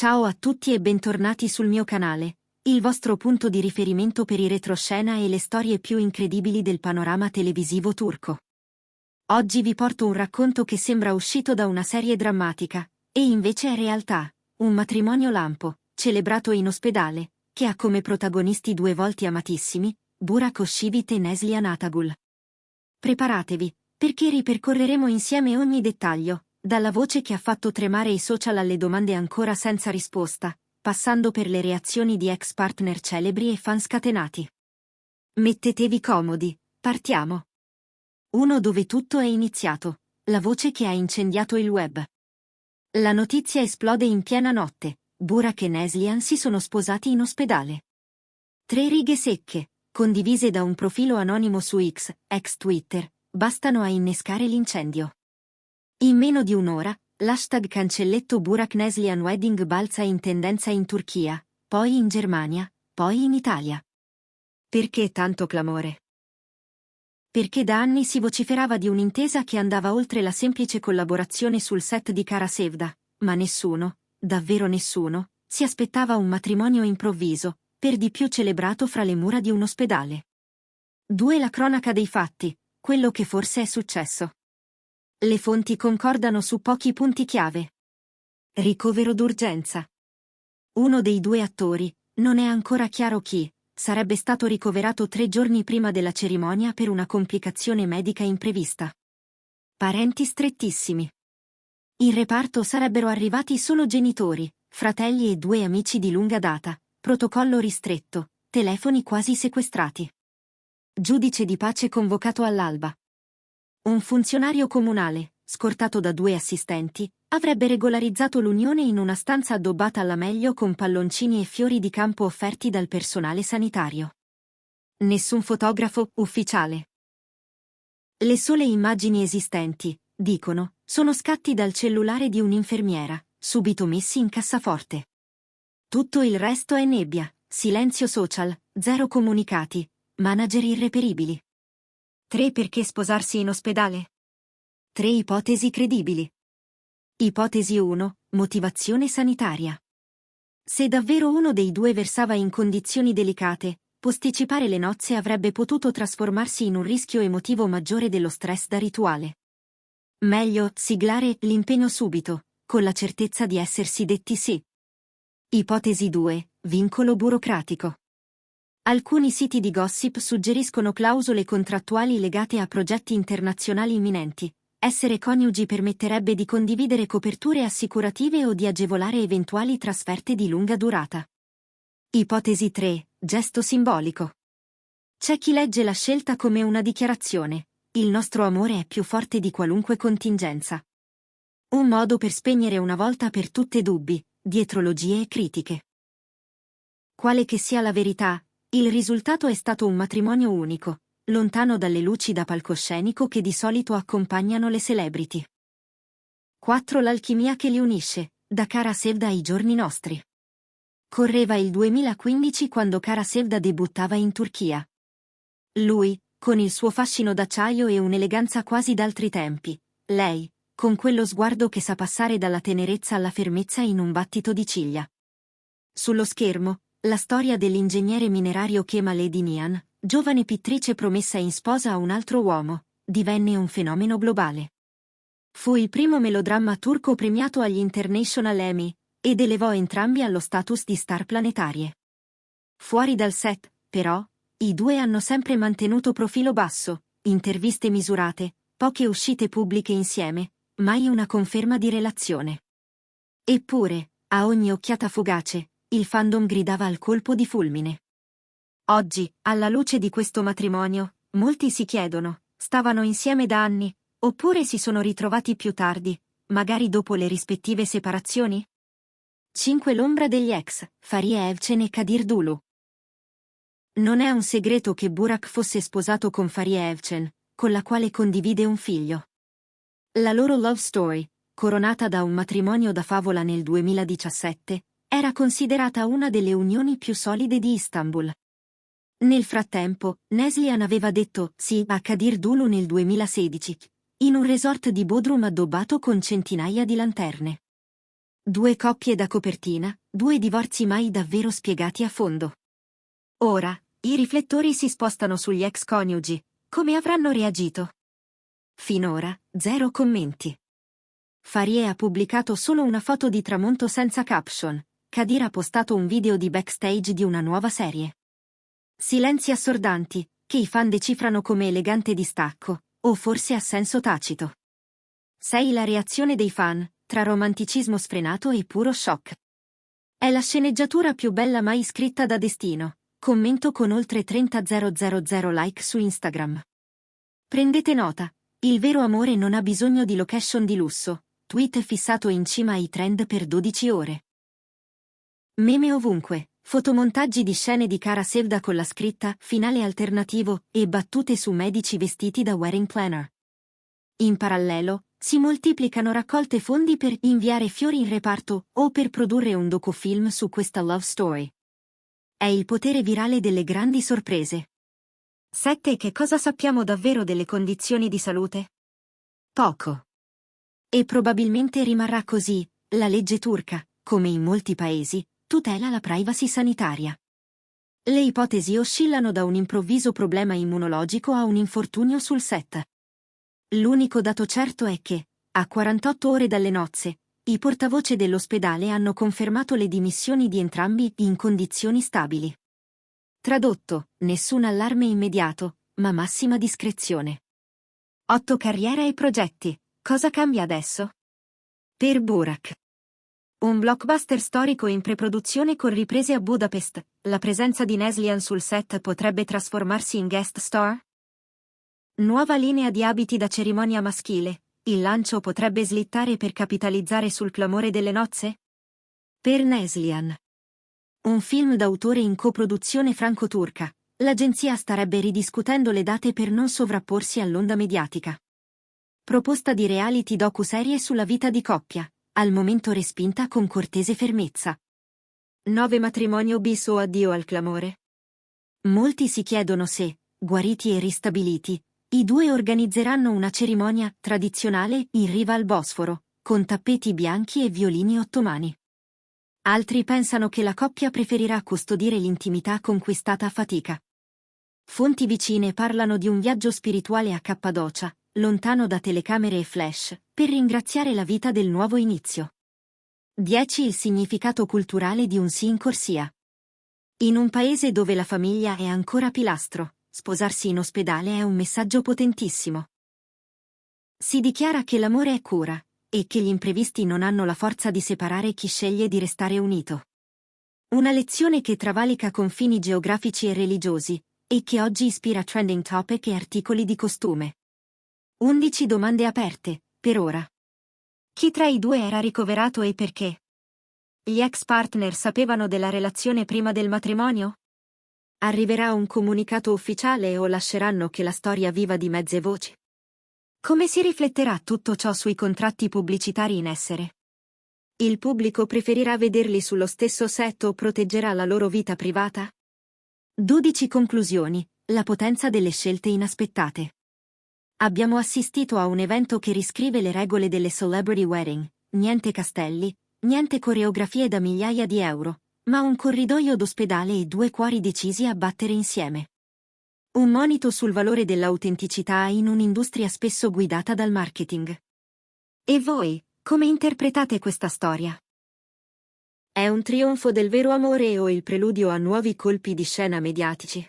Ciao a tutti e bentornati sul mio canale, il vostro punto di riferimento per i retroscena e le storie più incredibili del panorama televisivo turco. Oggi vi porto un racconto che sembra uscito da una serie drammatica, e invece è realtà, un matrimonio lampo, celebrato in ospedale, che ha come protagonisti due volti amatissimi, Burak Özçivit e Neslihan Atagul. Preparatevi, perché ripercorreremo insieme ogni dettaglio, dalla voce che ha fatto tremare i social alle domande ancora senza risposta, passando per le reazioni di ex partner celebri e fan scatenati. Mettetevi comodi, partiamo. 1. Dove tutto è iniziato, la voce che ha incendiato il web. La notizia esplode in piena notte, Burak e Neslihan si sono sposati in ospedale. 3 righe secche, condivise da un profilo anonimo su X, ex Twitter, bastano a innescare l'incendio. In meno di un'ora, l'hashtag cancelletto Burak Neslihan Wedding balza in tendenza in Turchia, poi in Germania, poi in Italia. Perché tanto clamore? Perché da anni si vociferava di un'intesa che andava oltre la semplice collaborazione sul set di Kara Sevda, ma nessuno, davvero nessuno, si aspettava un matrimonio improvviso, per di più celebrato fra le mura di un ospedale. 2. La cronaca dei fatti, quello che forse è successo. Le fonti concordano su pochi punti chiave. Ricovero d'urgenza. Uno dei due attori, non è ancora chiaro chi, sarebbe stato ricoverato 3 giorni prima della cerimonia per una complicazione medica imprevista. Parenti strettissimi. In reparto sarebbero arrivati solo genitori, fratelli e 2 amici di lunga data, protocollo ristretto, telefoni quasi sequestrati. Giudice di pace convocato all'alba. Un funzionario comunale, scortato da 2 assistenti, avrebbe regolarizzato l'unione in una stanza addobbata alla meglio con palloncini e fiori di campo offerti dal personale sanitario. Nessun fotografo ufficiale. Le sole immagini esistenti, dicono, sono scatti dal cellulare di un'infermiera, subito messi in cassaforte. Tutto il resto è nebbia, silenzio social, 0 comunicati, manager irreperibili. 3. Perché sposarsi in ospedale? 3 ipotesi credibili. Ipotesi 1. Motivazione sanitaria. Se davvero uno dei due versava in condizioni delicate, posticipare le nozze avrebbe potuto trasformarsi in un rischio emotivo maggiore dello stress da rituale. Meglio siglare l'impegno subito, con la certezza di essersi detti sì. Ipotesi 2. Vincolo burocratico. Alcuni siti di gossip suggeriscono clausole contrattuali legate a progetti internazionali imminenti. Essere coniugi permetterebbe di condividere coperture assicurative o di agevolare eventuali trasferte di lunga durata. Ipotesi 3. Gesto simbolico. C'è chi legge la scelta come una dichiarazione: il nostro amore è più forte di qualunque contingenza. Un modo per spegnere una volta per tutte dubbi, dietrologie e critiche. Quale che sia la verità, il risultato è stato un matrimonio unico, lontano dalle luci da palcoscenico che di solito accompagnano le celebrity. 4. L'alchimia che li unisce, da Kara Sevda ai giorni nostri. Correva il 2015 quando Kara Sevda debuttava in Turchia. Lui, con il suo fascino d'acciaio e un'eleganza quasi d'altri tempi, lei, con quello sguardo che sa passare dalla tenerezza alla fermezza in un battito di ciglia. Sullo schermo, la storia dell'ingegnere minerario Kemal Edinian, giovane pittrice promessa in sposa a un altro uomo, divenne un fenomeno globale. Fu il primo melodramma turco premiato agli International Emmy, ed elevò entrambi allo status di star planetarie. Fuori dal set, però, i due hanno sempre mantenuto profilo basso, interviste misurate, poche uscite pubbliche insieme, mai una conferma di relazione. Eppure, a ogni occhiata fugace, il fandom gridava al colpo di fulmine. Oggi, alla luce di questo matrimonio, molti si chiedono: stavano insieme da anni, oppure si sono ritrovati più tardi, magari dopo le rispettive separazioni? 5. L'ombra degli ex, Fariye Evcen e Kadir Dulu. Non è un segreto che Burak fosse sposato con Fariye Evcen, con la quale condivide un figlio. La loro love story, coronata da un matrimonio da favola nel 2017, era considerata una delle unioni più solide di Istanbul. Nel frattempo, Neslihan aveva detto sì a Kadir Dulu nel 2016, in un resort di Bodrum addobbato con centinaia di lanterne. Due coppie da copertina, due divorzi mai davvero spiegati a fondo. Ora, i riflettori si spostano sugli ex coniugi. Come avranno reagito? Finora, zero commenti. Farie ha pubblicato solo una foto di tramonto senza caption. Kadir ha postato un video di backstage di una nuova serie. Silenzi assordanti, che i fan decifrano come elegante distacco, o forse assenso tacito. 6. La reazione dei fan, tra romanticismo sfrenato e puro shock. È la sceneggiatura più bella mai scritta da Destino. Commento con oltre 30.000 like su Instagram. Prendete nota, il vero amore non ha bisogno di location di lusso. Tweet fissato in cima ai trend per 12 ore. Meme ovunque, fotomontaggi di scene di Cara Sevda con la scritta finale alternativo e battute su medici vestiti da wedding planner. In parallelo, si moltiplicano raccolte fondi per inviare fiori in reparto o per produrre un docufilm su questa love story. È il potere virale delle grandi sorprese. 7. Che cosa sappiamo davvero delle condizioni di salute? Poco. E probabilmente rimarrà così. La legge turca, come in molti paesi, tutela la privacy sanitaria. Le ipotesi oscillano da un improvviso problema immunologico a un infortunio sul set. L'unico dato certo è che, a 48 ore dalle nozze, i portavoce dell'ospedale hanno confermato le dimissioni di entrambi in condizioni stabili. Tradotto, nessun allarme immediato, ma massima discrezione. 8. Carriera e progetti. Cosa cambia adesso? Per Burak. Un blockbuster storico in preproduzione con riprese a Budapest, la presenza di Neslihan sul set potrebbe trasformarsi in guest star? Nuova linea di abiti da cerimonia maschile, il lancio potrebbe slittare per capitalizzare sul clamore delle nozze? Per Neslihan. Un film d'autore in coproduzione franco-turca, l'agenzia starebbe ridiscutendo le date per non sovrapporsi all'onda mediatica. Proposta di reality docuserie sulla vita di coppia, al momento respinta con cortese fermezza. 9. Matrimonio bis o addio al clamore? Molti si chiedono se, guariti e ristabiliti, i due organizzeranno una cerimonia tradizionale in riva al Bosforo, con tappeti bianchi e violini ottomani. Altri pensano che la coppia preferirà custodire l'intimità conquistata a fatica. Fonti vicine parlano di un viaggio spirituale a Cappadocia, lontano da telecamere e flash, per ringraziare la vita del nuovo inizio. 10. Il significato culturale di un sì in corsia. In un paese dove la famiglia è ancora pilastro, sposarsi in ospedale è un messaggio potentissimo. Si dichiara che l'amore è cura, e che gli imprevisti non hanno la forza di separare chi sceglie di restare unito. Una lezione che travalica confini geografici e religiosi, e che oggi ispira trending topic e articoli di costume. 11 domande aperte, per ora. Chi tra i due era ricoverato e perché? Gli ex partner sapevano della relazione prima del matrimonio? Arriverà un comunicato ufficiale o lasceranno che la storia viva di mezze voci? Come si rifletterà tutto ciò sui contratti pubblicitari in essere? Il pubblico preferirà vederli sullo stesso set o proteggerà la loro vita privata? 12 conclusioni, la potenza delle scelte inaspettate. Abbiamo assistito a un evento che riscrive le regole delle celebrity wedding, niente castelli, niente coreografie da migliaia di euro, ma un corridoio d'ospedale e due cuori decisi a battere insieme. Un monito sul valore dell'autenticità in un'industria spesso guidata dal marketing. E voi, come interpretate questa storia? È un trionfo del vero amore o il preludio a nuovi colpi di scena mediatici?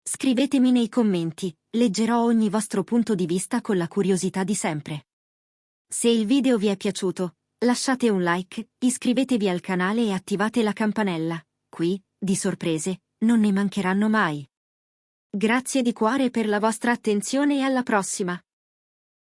Scrivetemi nei commenti, leggerò ogni vostro punto di vista con la curiosità di sempre. Se il video vi è piaciuto, lasciate un like, iscrivetevi al canale e attivate la campanella. Qui, di sorprese, non ne mancheranno mai. Grazie di cuore per la vostra attenzione e alla prossima!